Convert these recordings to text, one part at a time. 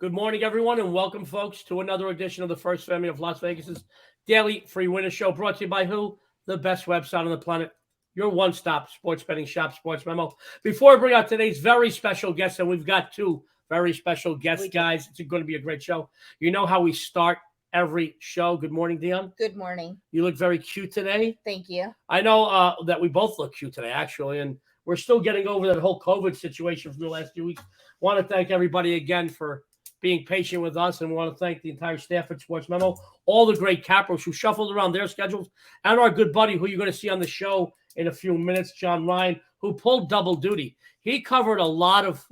Good morning, everyone, and welcome, folks, to another edition of the First Family of Las Vegas's daily free winner show, brought to you by who? The best website on the planet, your one-stop sports betting shop, SportsMemo. Before I bring out today's very special guests, and we've got two very special guests, guys. It's going to be a great show. You know how we start every show. Good morning, Dionne. Good morning. You look very cute today. Thank you. I know that we both look cute today, actually, and we're still getting over that whole COVID situation from the last few weeks. Want to thank everybody again for being patient with us, and we want to thank the entire staff at SportsMemo, all the great cappers who shuffled around their schedules, and our good buddy who you're going to see on the show in a few minutes, John Ryan, who pulled double duty. He covered a lot of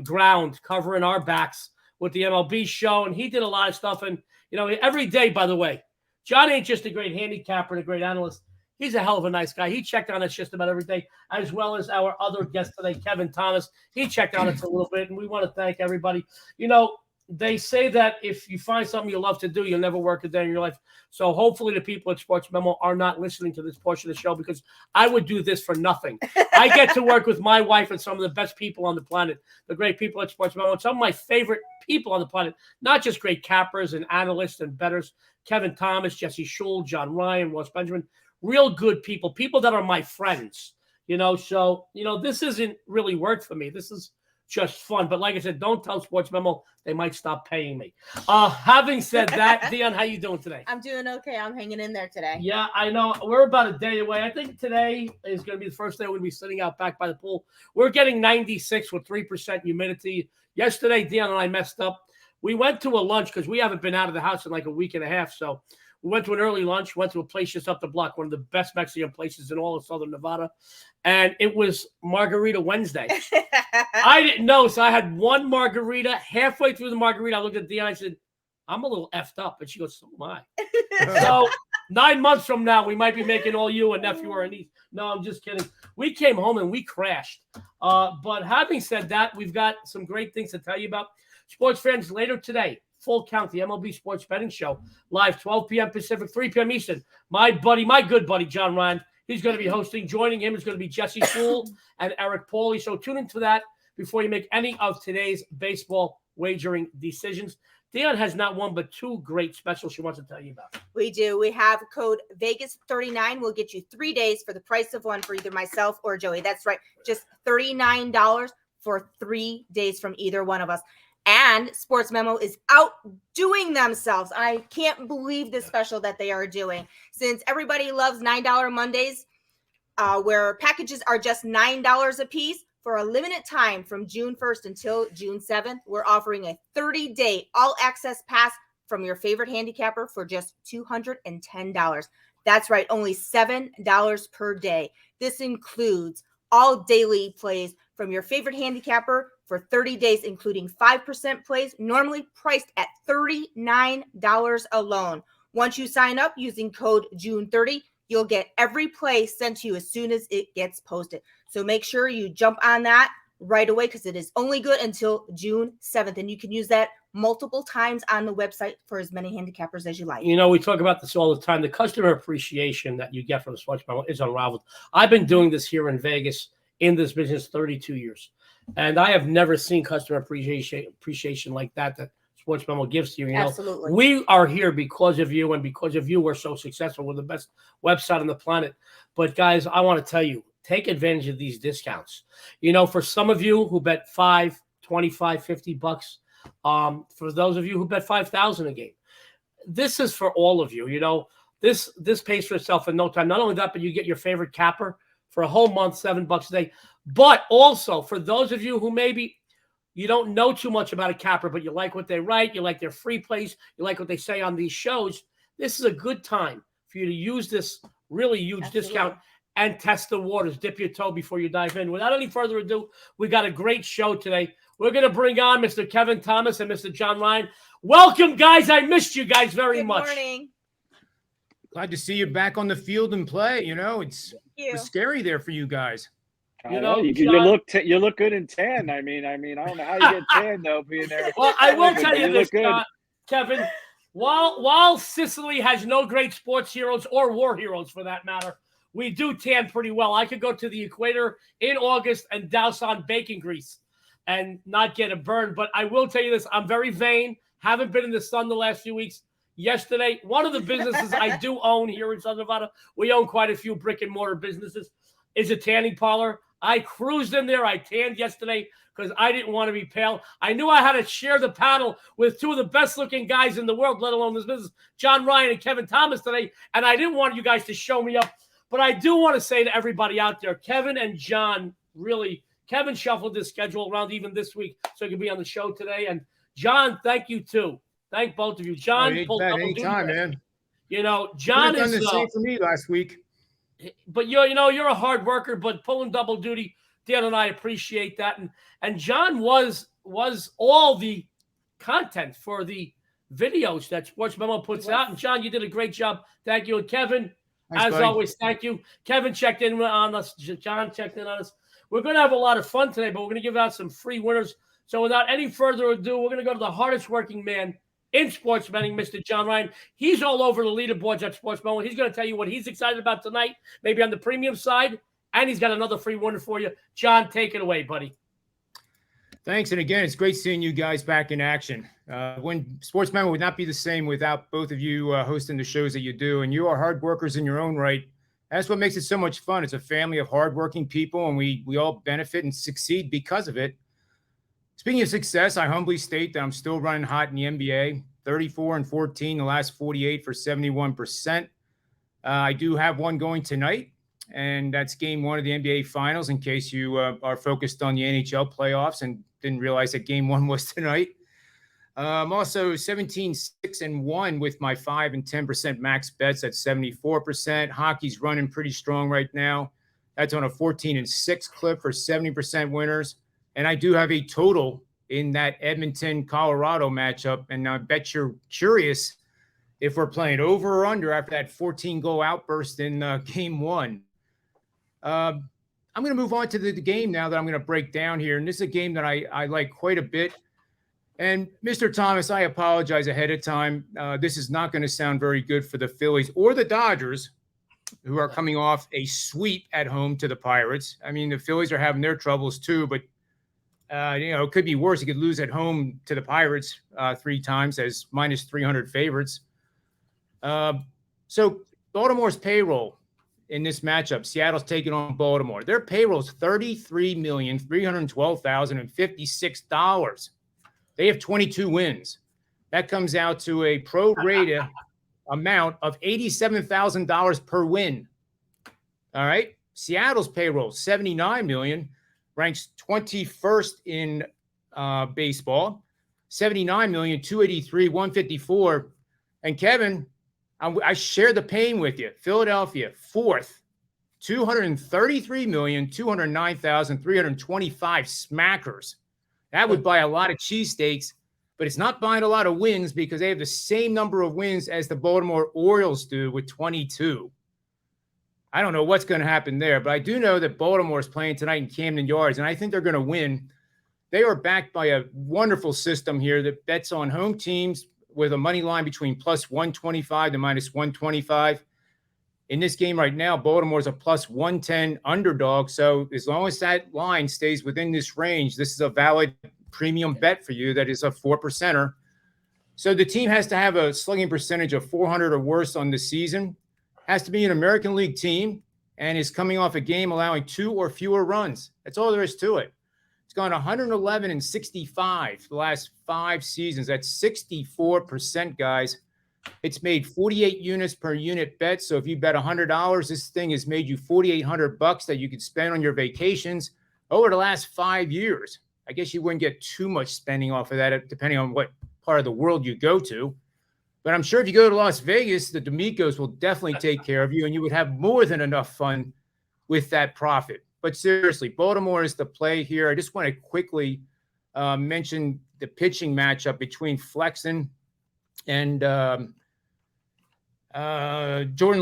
ground covering our backs with the MLB show, and he did a lot of stuff. And, you know, every day, by the way, John ain't just a great handicapper and a great analyst. He's a hell of a nice guy. He checked on us just about every day, as well as our other guest today, Kevin Thomas. He checked on us a little bit, and we want to thank everybody. You know, they say that if you find something you love to do, you'll never work a day in your life. So hopefully the people at SportsMemo are not listening to this portion of the show, because I would do this for nothing. I get to work with my wife and some of the best people on the planet, the great people at SportsMemo, and some of my favorite people on the planet, not just great cappers and analysts and bettors, Kevin Thomas, Jesse Schul, John Ryan, Ross Benjamin, real good people that are my friends, you know. So, you know, this isn't really work for me. This is just fun. But like I said, don't tell SportsMemo. They might stop paying me. Having said that, Dionne, how you doing today? I'm doing okay. I'm hanging in there today. Yeah, I know. We're about a day away. I think today is going to be the first day we're going to be sitting out back by the pool. We're getting 96 with 3% humidity. Yesterday, Dionne and I messed up. We went to a lunch because we haven't been out of the house in like a week and a half. So we went to an early lunch, went to a place just up the block, one of the best Mexican places in all of Southern Nevada. And it was Margarita Wednesday. I didn't know, so I had one margarita. Halfway through the margarita, I looked at Dionne and I said, I'm a little effed up. And she goes, so am I. So 9 months from now, we might be making all you a nephew or a niece. No, I'm just kidding. We came home and we crashed. But having said that, we've got some great things to tell you about. Sports fans, later today, Full Count, the MLB Sports Betting Show, live 12 p.m. Pacific, 3 p.m. Eastern. My good buddy, John Ryan, he's going to be hosting. Joining him is going to be Jesse Schul and Eric Pauly. So tune into that before you make any of today's baseball wagering decisions. Dionne has not one but two great specials she wants to tell you about. We do. We have code Vegas39. We'll get you 3 days for the price of one for either myself or Joey. That's right. Just $39 for 3 days from either one of us. And SportsMemo is outdoing themselves. I can't believe this special that they are doing. Since everybody loves $9 Mondays, where packages are just $9 a piece, for a limited time from June 1st until June 7th, we're offering a 30-day all-access pass from your favorite handicapper for just $210. That's right, only $7 per day. This includes all daily plays from your favorite handicapper for 30 days, including 5% plays, normally priced at $39 alone. Once you sign up using code June30, you'll get every play sent to you as soon as it gets posted. So make sure you jump on that right away, because it is only good until June 7th. And you can use that multiple times on the website for as many handicappers as you like. You know, we talk about this all the time. The customer appreciation that you get from the SportsMemo is unrivaled. I've been doing this here in Vegas in this business 32 years. And I have never seen customer appreciation like that SportsMemo gives to you. You know, absolutely. We are here because of you, and because of you, we're so successful. We're the best website on the planet. But guys, I want to tell you, take advantage of these discounts. You know, for some of you who bet $5, $25, $50, for those of you who bet $5,000 a game, this is for all of you. You know, this pays for itself in no time. Not only that, but you get your favorite capper for a whole month, $7 a day. But also for those of you who maybe you don't know too much about a capper, but you like what they write, you like their free plays, you like what they say on these shows, this is a good time for you to use this really huge discount and test the waters. Dip your toe before you dive in. Without any further ado, we got a great show today. We're going to bring on Mr. Kevin Thomas and Mr. John Ryan. Welcome, guys. I missed you guys very much. Good morning. Glad to see you back on the field and play. You know, it's scary there for you guys. You know, you look good in tan. I mean, I don't know how you get tan though, being there. Well, I will tell you this, Kevin. While Sicily has no great sports heroes or war heroes for that matter, we do tan pretty well. I could go to the equator in August and douse on bacon grease. and not get a burn. But I will tell you this, I'm very vain. Haven't been in the sun the last few weeks. Yesterday, one of the businesses I do own here in Southern Nevada, we own quite a few brick and mortar businesses, is a tanning parlor. I cruised in there. I tanned yesterday because I didn't want to be pale. I knew I had to share the panel with two of the best-looking guys in the world, let alone this business, John Ryan and Kevin Thomas today, and I didn't want you guys to show me up. But I do want to say to everybody out there, Kevin and John, really, Kevin shuffled his schedule around even this week so he could be on the show today. And John, thank you too. Thank both of you. John, pulled double duty. Anytime, man. You know, John is the same for me last week. But you're a hard worker, but pulling double duty, Dan and I appreciate that. And John was all the content for the videos that SportsMemo puts out. And John, you did a great job. Thank you. And Kevin, as always, thank you. Kevin checked in on us. John checked in on us. We're going to have a lot of fun today, but we're going to give out some free winners. So without any further ado, we're going to go to the hardest working man in sports betting, Mr. John Ryan. He's all over the leaderboards at SportsMemo. He's going to tell you what he's excited about tonight, maybe on the premium side, and he's got another free winner for you. John, take it away, buddy. Thanks. And again, it's great seeing you guys back in action. When SportsMemo would not be the same without both of you hosting the shows that you do, and you are hard workers in your own right. That's what makes it so much fun. It's a family of hardworking people, and we all benefit and succeed because of it. Speaking of success, I humbly state that I'm still running hot in the NBA, 34-14, the last 48 for 71%. I do have one going tonight, and that's game one of the NBA Finals, in case you are focused on the NHL playoffs and didn't realize that game one was tonight. I'm also 17-6-1 with my 5 and 10% max bets at 74%. Hockey's running pretty strong right now. That's on a 14-6 clip for 70% winners. And I do have a total in that Edmonton-Colorado matchup. And I bet you're curious if we're playing over or under after that 14-goal outburst in game one. I'm going to move on to the game now that I'm going to break down here. And this is a game that I like quite a bit. And Mr. Thomas, I apologize ahead of time. This is not going to sound very good for the Phillies or the Dodgers, who are coming off a sweep at home to the Pirates. I mean, the Phillies are having their troubles too, but it could be worse. You could lose at home to the Pirates 3 times as minus 300 favorites. So Baltimore's payroll in this matchup, Seattle's taking on Baltimore. Their payroll is $33,312,056. They have 22 wins. That comes out to a pro rata amount of $87,000 per win. All right. Seattle's payroll, $79 million, ranks 21st in baseball. $79 million, 283, 154. And Kevin, I share the pain with you. Philadelphia, 4th, $233 million, 209,325 smackers. That would buy a lot of cheesesteaks, but it's not buying a lot of wins because they have the same number of wins as the Baltimore Orioles do with 22. I don't know what's going to happen there, but I do know that Baltimore is playing tonight in Camden Yards, and I think they're going to win. They are backed by a wonderful system here that bets on home teams with a money line between plus 125 to minus 125. In this game right now, Baltimore is a plus 110 underdog. So as long as that line stays within this range, this is a valid premium bet for you that is a 4%er. So the team has to have a slugging percentage of 400 or worse on the season, has to be an American League team, and is coming off a game allowing 2 or fewer runs. That's all there is to it. It's gone 111-65 the last 5 seasons. That's 64%, guys. It's made 48 units per unit bet. So if you bet $100, this thing has made you $4,800 that you could spend on your vacations over the last 5 years. I guess you wouldn't get too much spending off of that, depending on what part of the world you go to. But I'm sure if you go to Las Vegas, the D'Amicos will definitely take care of you, and you would have more than enough fun with that profit. But seriously, Baltimore is the play here. I just want to quickly mention the pitching matchup between Flexen and Jordan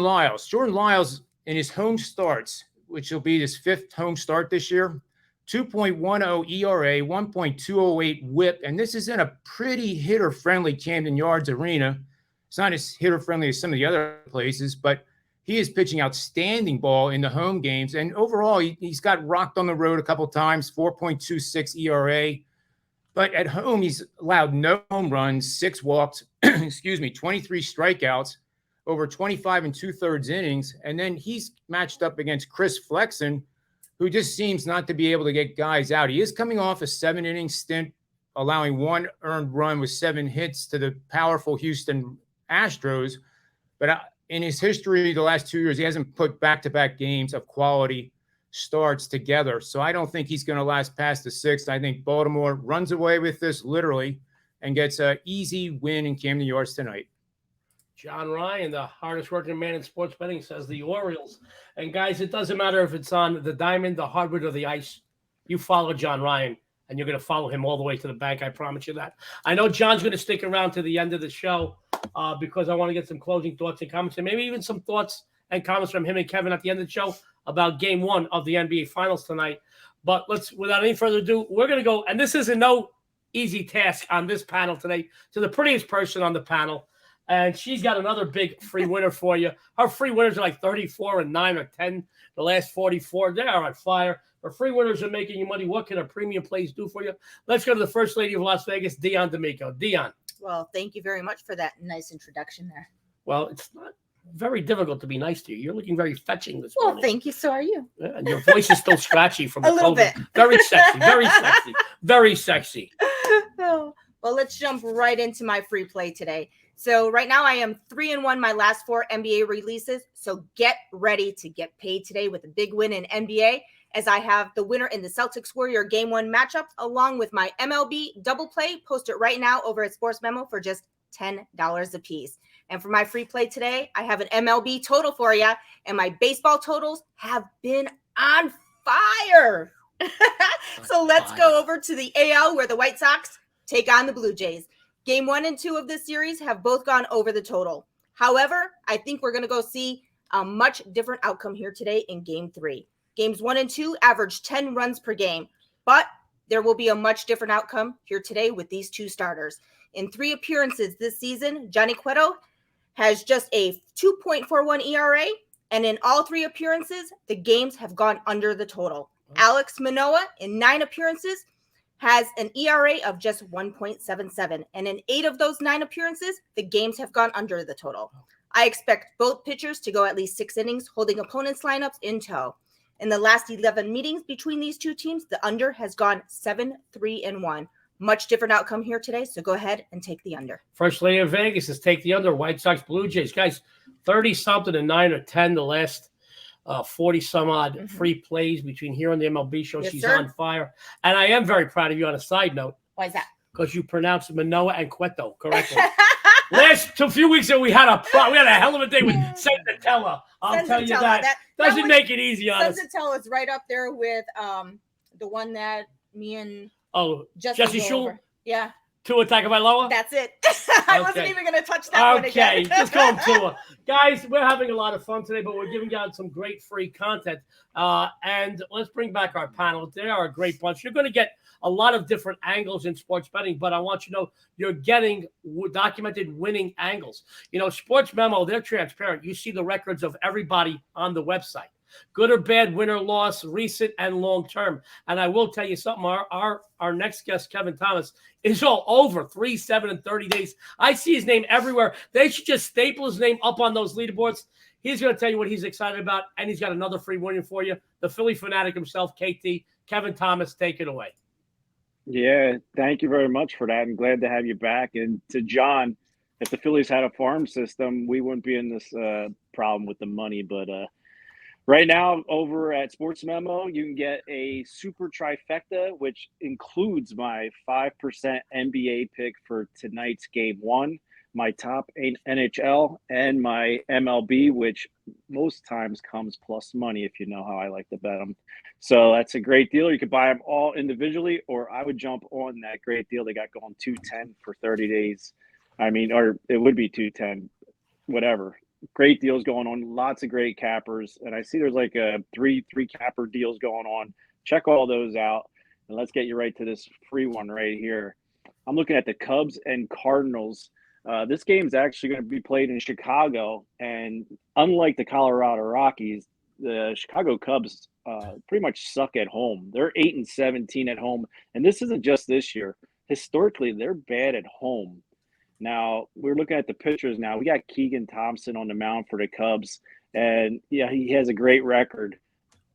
Lyles. Jordan Lyles, in his home starts, which will be his 5th home start this year, 2.10 ERA, 1.208 WHIP, and this is in a pretty hitter-friendly Camden Yards arena. It's not as hitter-friendly as some of the other places, but he is pitching outstanding ball in the home games. And overall, he's got rocked on the road a couple times, 4.26 ERA. But at home, he's allowed no home runs, 6 walks, 23 strikeouts, over 25 and 2/3 innings. And then he's matched up against Chris Flexen, who just seems not to be able to get guys out. He is coming off a 7-inning stint, allowing 1 earned run with 7 hits to the powerful Houston Astros. But in his history, the last 2 years, he hasn't put back-to-back games of quality starts together. So I don't think he's going to last past the 6th. I think Baltimore runs away with this literally and gets an easy win in Camden Yards tonight. John Ryan, the hardest working man in sports betting, says the Orioles. And guys, it doesn't matter if it's on the diamond, the hardwood, or the ice. You follow John Ryan, and you're going to follow him all the way to the bank. I promise you that. I know John's going to stick around to the end of the show because I want to get some closing thoughts and comments, and maybe even some thoughts and comments from him and Kevin at the end of the show about Game 1 of the NBA Finals tonight. But without any further ado, we're going to go, and this isn't no easy task on this panel today, to the prettiest person on the panel. And she's got another big free winner for you. Her free winners are like 34 and 9 or 10. The last 44, they are on fire. Her free winners are making you money. What can a premium plays do for you? Let's go to the First Lady of Las Vegas, Dionne D'Amico. Dionne. Well, thank you very much for that nice introduction there. Well, it's not very difficult to be nice to you. You're looking very fetching this Well, morning. thank you. So are you. Yeah, and your voice is still scratchy from A the little COVID. bit. Very sexy, very sexy, very sexy. Oh, well, let's jump right into my free play today. So right now I am 3-1 my last 4 NBA releases. So get ready to get paid today with a big win in NBA, as I have the winner in the Celtics Warrior Game 1 matchup along with my MLB double play. Post it right now over at SportsMemo for just $10 a piece. And for my free play today, I have an MLB total for you, and my baseball totals have been on fire. So let's go over to the AL, where the White Sox take on the Blue Jays. Game 1 and 2 of this series have both gone over the total. However, I think we're going to go see a much different outcome here today in Game 3. Games 1 and 2 average 10 runs per game, but there will be a much different outcome here today with these 2 starters. In 3 appearances this season, Johnny Cueto has just a 2.41 ERA, and in all 3 appearances, the games have gone under the total. Alex Manoah, in 9 appearances, has an ERA of just 1.77, and in 8 of those 9 appearances, the games have gone under the total. I expect both pitchers to go at least 6 innings, holding opponents' lineups in tow. In the last 11 meetings between these 2 teams, the under has gone 7-3-1. Much different outcome here today, so go ahead and take the under. First Lady of Vegas is take the under. White Sox, Blue Jays. Guys, 30-something and 9 or 10 the last 40-some-odd free plays between here and the MLB show. Yes, She's sir. on fire. And I am very proud of you on a side note. Why is that? Because you pronounced Manoah and Cueto correctly. A few weeks ago, we had a hell of a day with Senzatella. I'll tell you that. Doesn't make it easy on us. Senzatella is right up there with the one that me and Jesse Shule? Yeah. Tua Tagovailoa? That's it. I wasn't even going to touch that one again. Okay, just call him Tua. Guys, we're having a lot of fun today, but we're giving you out some great free content. And let's bring back our panel. They are a great bunch. You're going to get a lot of different angles in sports betting, but I want you to know you're getting documented winning angles. You know, Sports Memo, they're transparent. You see the records of everybody on the website. Good or bad, win or loss, recent and long term. And I will tell you something. Our next guest, Kevin Thomas, is all over 3, 7, and 30 days. I see his name everywhere. They should just staple his name up on those leaderboards. He's going to tell you what he's excited about, and he's got another free winning for you. The Philly fanatic himself, KT, Kevin Thomas, take it away. Yeah, thank you very much for that. I'm glad to have you back. And to John, if the Phillies had a farm system, we wouldn't be in this problem with the money. But right now, over at SportsMemo, you can get a super trifecta, which includes my 5% NBA pick for tonight's Game 1, my top NHL, and my MLB, which most times comes plus money if you know how I like to bet them. So that's a great deal. You could buy them all individually, or I would jump on that great deal they got going, 210 for 30 days. I mean, or it would be 210, whatever. Great deals going on, lots of great cappers, and I see there's like three capper deals going on. Check all those out, and let's get you right to this free one right here. I'm looking at the Cubs and Cardinals This game's actually going to be played in Chicago, and unlike the Colorado Rockies, the Chicago Cubs pretty much suck at home. They're 8-17 at home, and this isn't just this year. Historically, they're bad at home. Now, we're looking at the pitchers now. We got Keegan Thompson on the mound for the Cubs, and yeah, he has a great record.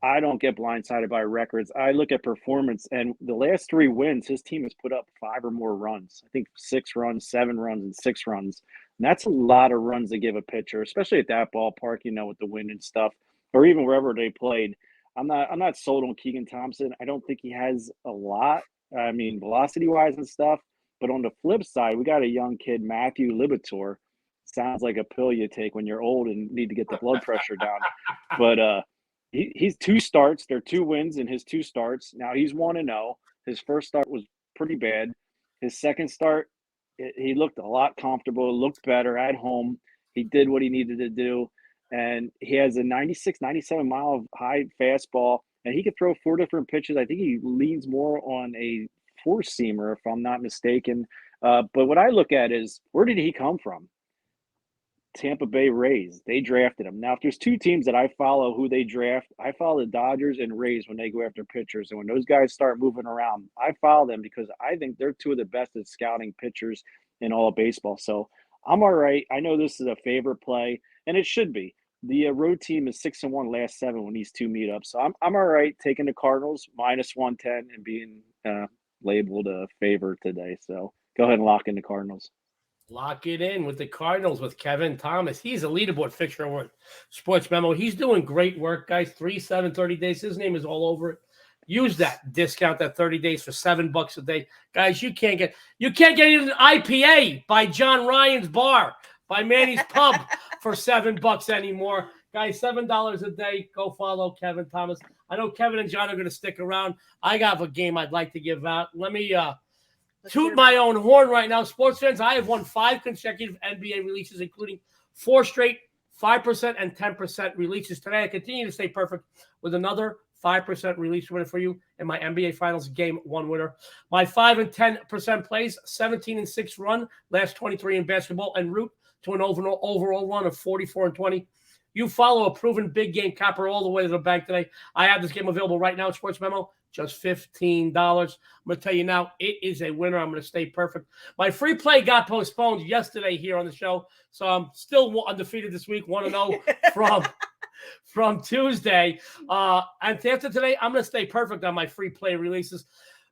I don't get blindsided by records. I look at performance, and the last 3 wins, his team has put up 5 or more runs. I think 6 runs, 7 runs, and 6 runs. And that's a lot of runs to give a pitcher, especially at that ballpark, with the wind and stuff, or even wherever they played. I'm not sold on Keegan Thompson. I don't think he has a lot. I mean, velocity-wise and stuff. But on the flip side, we got a young kid, Matthew Libator. Sounds like a pill you take when you're old and need to get the blood pressure down. But he's 2 starts. They're 2 wins in his 2 starts. Now he's 1-0. His first start was pretty bad. His second start, he looked a lot comfortable, looked better at home. He did what he needed to do. And he has a 96, 97 mile high fastball, and he could throw 4 different pitches. I think he leans more on a 4-seamer, if I'm not mistaken. But what I look at is, where did he come from? Tampa Bay Rays. They drafted him. Now, if there's 2 teams that I follow who they draft, I follow the Dodgers and Rays when they go after pitchers. And when those guys start moving around, I follow them because I think they're 2 of the best at scouting pitchers in all of baseball. So I'm all right. I know this is a favorite play, and it should be. The road team is 6-1 last 7 when these 2 meet up. So I'm all right taking the Cardinals -110 and being labeled a favorite today. So go ahead and lock in the Cardinals. Lock it in with the Cardinals with Kevin Thomas. He's a leaderboard fixture over Sports Memo. He's doing great work, guys. 3, 7, 30 days. His name is all over it. Use that discount, that 30 days for $7 a day. Guys, you can't get even an IPA by John Ryan's Bar, by Manny's Pub for $7 anymore. Guys, $7 a day. Go follow Kevin Thomas. I know Kevin and John are going to stick around. I got a game I'd like to give out. Let me toot my own horn right now. Sports fans, I have won 5 consecutive NBA releases, including 4 straight 5% and 10% releases. Today, I continue to stay perfect with another 5% release winner for you in my NBA Finals Game 1 winner. My 5 and 10% plays, 17-6 run, last 23 in basketball, en route to an overall run of 44-20. You follow a proven big game capper all the way to the bank today. I have this game available right now at Sports Memo, just $15. I'm going to tell you now, it is a winner. I'm going to stay perfect. My free play got postponed yesterday here on the show, so I'm still undefeated this week, 1-0 from Tuesday. And after today, I'm going to stay perfect on my free play releases.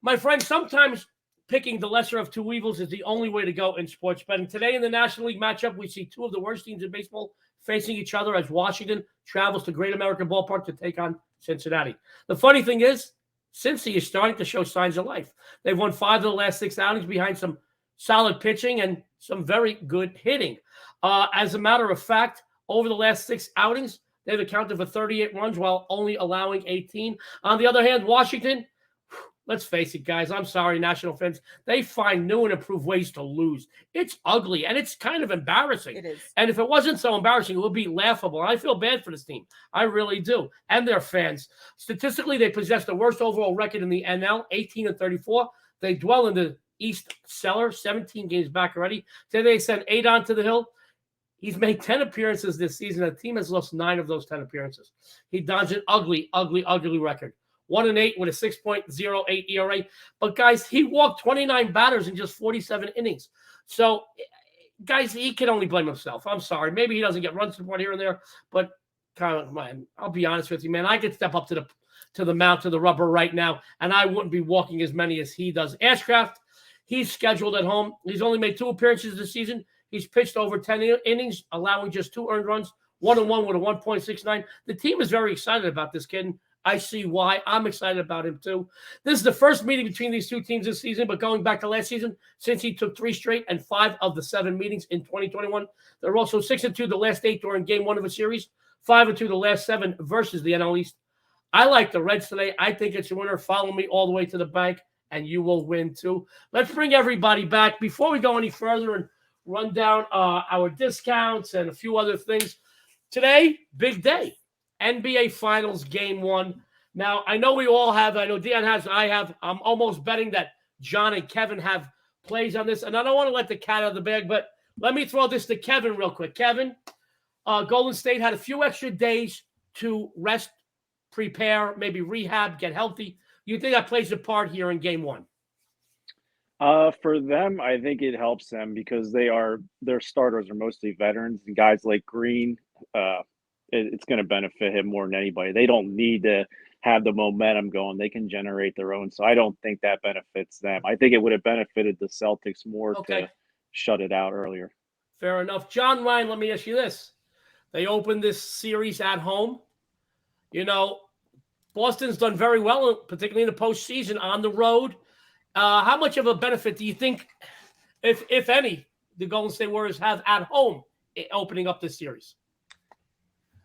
My friends, sometimes picking the lesser of 2 evils is the only way to go in sports betting. Today in the National League matchup, we see 2 of the worst teams in baseball facing each other as Washington travels to Great American Ballpark to take on Cincinnati. The funny thing is, Cincy is starting to show signs of life. They've won 5 of the last 6 outings behind some solid pitching and some very good hitting. As a matter of fact, over the last 6 outings, they've accounted for 38 runs while only allowing 18. On the other hand, Washington, let's face it, guys. I'm sorry, National fans. They find new and improved ways to lose. It's ugly, and it's kind of embarrassing. It is. And if it wasn't so embarrassing, it would be laughable. I feel bad for this team. I really do. And their fans. Statistically, they possess the worst overall record in the NL, 18-34. They dwell in the East cellar, 17 games back already. Today they sent 8 onto the hill. He's made 10 appearances this season. The team has lost 9 of those 10 appearances. He dodged an ugly, ugly, ugly record. 1-8 with a 6.08 ERA. But, guys, he walked 29 batters in just 47 innings. So, guys, he can only blame himself. I'm sorry. Maybe he doesn't get run support here and there. But, man, I'll be honest with you, man. I could step up to the mount, to the rubber right now, and I wouldn't be walking as many as he does. Ashcraft, he's scheduled at home. He's only made 2 appearances this season. He's pitched over 10 innings, allowing just 2 earned runs, 1-1 with a 1.69. The team is very excited about this kid. I see why. I'm excited about him, too. This is the first meeting between these 2 teams this season, but going back to last season, since he took 3 straight and 5 of the 7 meetings in 2021, they're also 6-2 the last 8 during game 1 of a series, 5-2 the last 7 versus the NL East. I like the Reds today. I think it's a winner. Follow me all the way to the bank, and you will win, too. Let's bring everybody back. Before we go any further and run down our discounts and a few other things, today, big day. NBA Finals Game 1. Now, I know we all have, I know Dionne has, I have, I'm almost betting that John and Kevin have plays on this, and I don't want to let the cat out of the bag, but let me throw this to Kevin real quick. Kevin, Golden State had a few extra days to rest, prepare, maybe rehab, get healthy. You think that plays a part here in game one? For them, I think it helps them because their starters are mostly veterans and guys like Green. It's going to benefit him more than anybody. They don't need to have the momentum going. They can generate their own. So I don't think that benefits them. I think it would have benefited the Celtics more to shut it out earlier. Fair enough. John Ryan, let me ask you this. They opened this series at home. You know, Boston's done very well, particularly in the postseason on the road. How much of a benefit do you think, if any, the Golden State Warriors have at home opening up this series?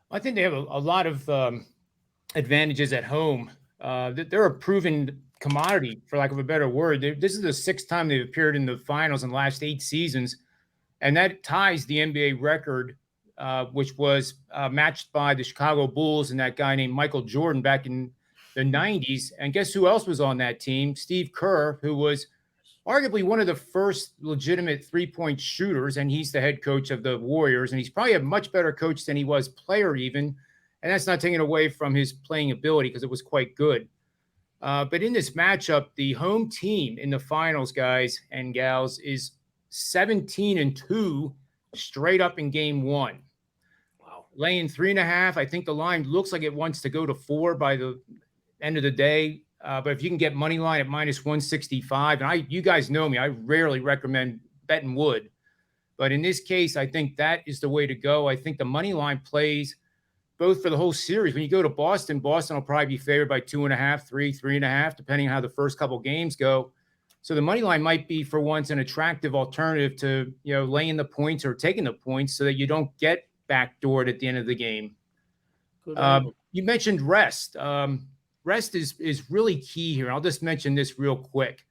I think they have a lot of advantages at home. They're a proven commodity, for lack of a better word. This is the sixth time they've appeared in the finals in the last 8 seasons, and that ties the NBA record, which was matched by the Chicago Bulls and that guy named Michael Jordan back in the 90s. And guess who else was on that team? Steve Kerr, who was arguably one of the first legitimate three-point shooters, and he's the head coach of the Warriors, and he's probably a much better coach than he was player even, and that's not taking away from his playing ability because it was quite good. But in this matchup, the home team in the finals, guys and gals, is 17-2 straight up in game one. Wow. Laying 3.5. I think the line looks like it wants to go to 4 by the end of the day. But if you can get money line at -165, and you guys know me, I rarely recommend betting wood. But in this case, I think that is the way to go. I think the money line plays both for the whole series. When you go to Boston, Boston will probably be favored by 2.5, 3.5, depending on how the first couple games go. So the money line might be, for once, an attractive alternative to, laying the points or taking the points so that you don't get backdoored at the end of the game. You mentioned rest. Rest is really key here. I'll just mention this real quick.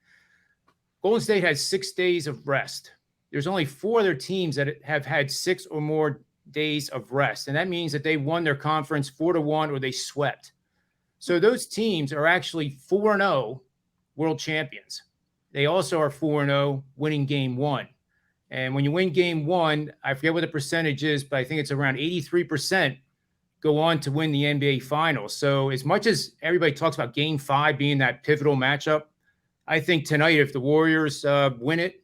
Golden State has 6 days of rest. There's only 4 other teams that have had 6 or more days of rest. And that means that they won their conference 4-1 or they swept. So those teams are actually 4-0 world champions. They also are 4-0 winning game one. And when you win game one, I forget what the percentage is, but I think it's around 83% go on to win the NBA Finals. So as much as everybody talks about Game 5 being that pivotal matchup, I think tonight if the Warriors win it,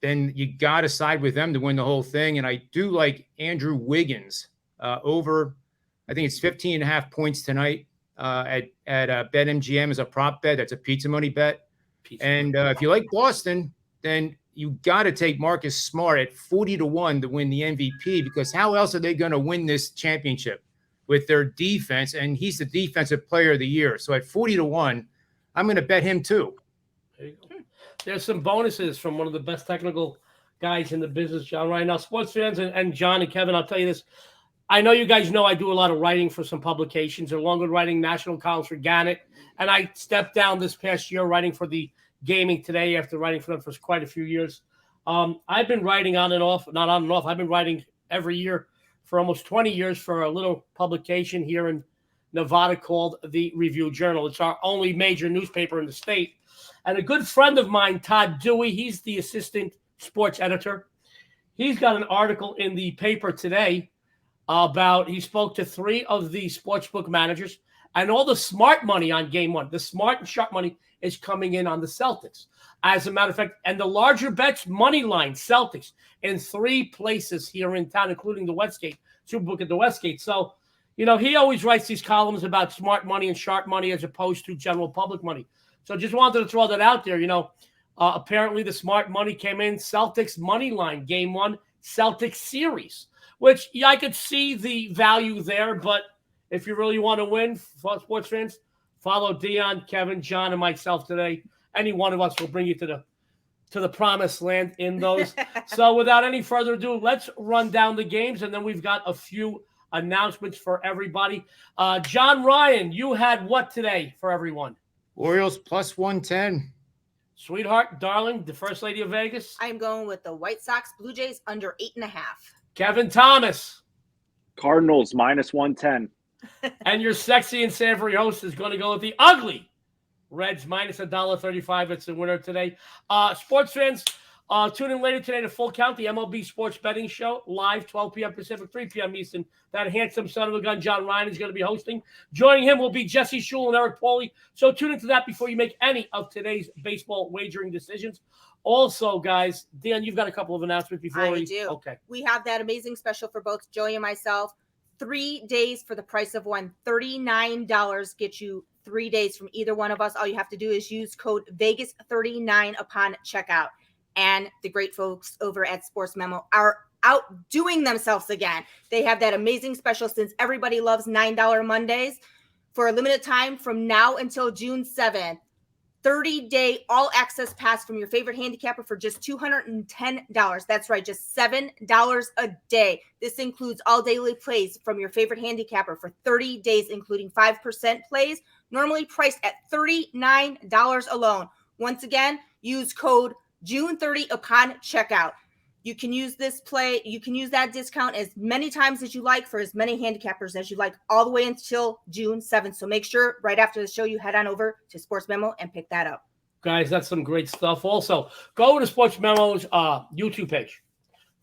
then you got to side with them to win the whole thing. And I do like Andrew Wiggins over, I think it's 15.5 points tonight at BetMGM as a prop bet. That's a pizza money bet. If you like Boston, then you got to take Marcus Smart at 40-1 to win the MVP, because how else are they going to win this championship with their defense? And he's the defensive player of the year. So at 40-1, I'm going to bet him too. There you go. There's some bonuses from one of the best technical guys in the business, John Ryan. Now, sports fans and John and Kevin, I'll tell you this. I know you guys know I do a lot of writing for some publications, along with writing national columns for Gannett. And I stepped down this past year writing for the Gaming Today after writing for them for quite a few years. I've been writing on and off, not on and off. I've been writing every year for almost 20 years for a little publication here in Nevada called the Review Journal. It's our only major newspaper in the state. And a good friend of mine, Todd Dewey, he's the assistant sports editor. He's got an article in the paper today about, he spoke to 3 of the sportsbook managers, and all the smart money on game one, the smart and sharp money is coming in on the Celtics. As a matter of fact, and the larger bets, money line, Celtics, in 3 places here in town, including the Westgate, Superbook at the Westgate. So, he always writes these columns about smart money and sharp money as opposed to general public money. So just wanted to throw that out there. Apparently the smart money came in, Celtics money line, game one, Celtics series, which I could see the value there. But if you really want to win, sports fans, follow Dionne, Kevin, John, and myself today. Any one of us will bring you to the promised land in those. So without any further ado, let's run down the games, and then we've got a few announcements for everybody. John Ryan, you had what today for everyone? Orioles plus 110. Sweetheart, darling, the First Lady of Vegas. I'm going with the White Sox Blue Jays under 8.5. Kevin Thomas. Cardinals minus 110. And your sexy and savory host is going to go with the ugly Reds minus $1.35. It's the winner today. Sports fans, Tune in later today to Full Count, the MLB Sports Betting Show, live 12 p.m. Pacific, 3 p.m. Eastern. That handsome son of a gun, John Ryan, is going to be hosting. Joining him will be Jesse Schul and Eric Pauly. So tune into that before you make any of today's baseball wagering decisions. Also, guys, Dan, you've got a couple of announcements before I do. Okay. We have that amazing special for both Joey and myself. 3 days for the price of one. $39 gets you 3 days from either one of us. All you have to do is use code Vegas39 upon checkout. And the great folks over at SportsMemo are outdoing themselves again. They have that amazing special since everybody loves $9 Mondays. For a limited time from now until June 7th, 30-day all-access pass from your favorite handicapper for just $210. That's right, just $7 a day. This includes all daily plays from your favorite handicapper for 30 days, including 5% plays, normally priced at $39 alone. Once again, use code June 30 upon checkout. You can use that discount as many times as you like for as many handicappers as you like, all the way until June 7th. So make sure right after the show you head on over to SportsMemo and pick that up. Guys, that's some great stuff. Also, go to SportsMemo's YouTube page.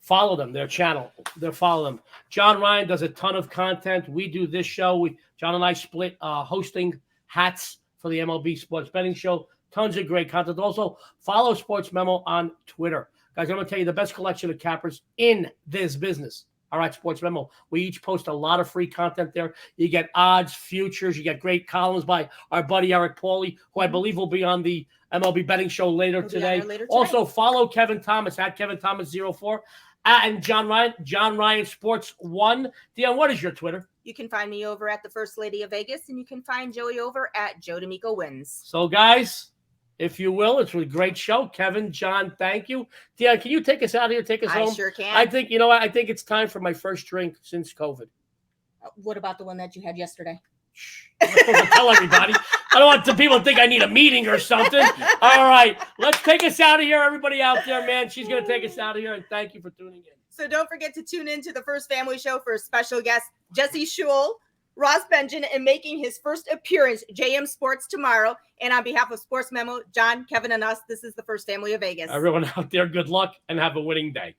Follow them, their channel. Follow them. John Ryan does a ton of content. We do this show. John and I split hosting hats for the MLB Sports Betting Show. Tons of great content. Also, follow SportsMemo on Twitter. Guys, I'm going to tell you the best collection of cappers in this business. All right, SportsMemo. We each post a lot of free content there. You get odds, futures. You get great columns by our buddy Eric Pauly, who I believe will be on the MLB Betting Show later today. Also, follow Kevin Thomas at Kevin Thomas04 and John Ryan Sports 1. Dionne, what is your Twitter? You can find me over at the First Lady of Vegas, and you can find Joey over at Joe D'Amico Wins. So, guys, if you will, it's a great show. Kevin, John, thank you. Dionne, can you take us out here? Take us home? I sure can. I think, you know what? I think it's time for my first drink since COVID. What about the one that you had yesterday? Shh. I'm not supposed to tell everybody. I don't want the people to think I need a meeting or something. All right. Let's take us out of here. Everybody out there, man. She's going to take us out of here. And thank you for tuning in. So don't forget to tune in to the First Family Show for a special guest, Jesse Schul, Ross Benjamin, and making his first appearance, JM Sports tomorrow. And on behalf of SportsMemo, John, Kevin, and us, this is the First Family of Vegas. Everyone out there, good luck and have a winning day.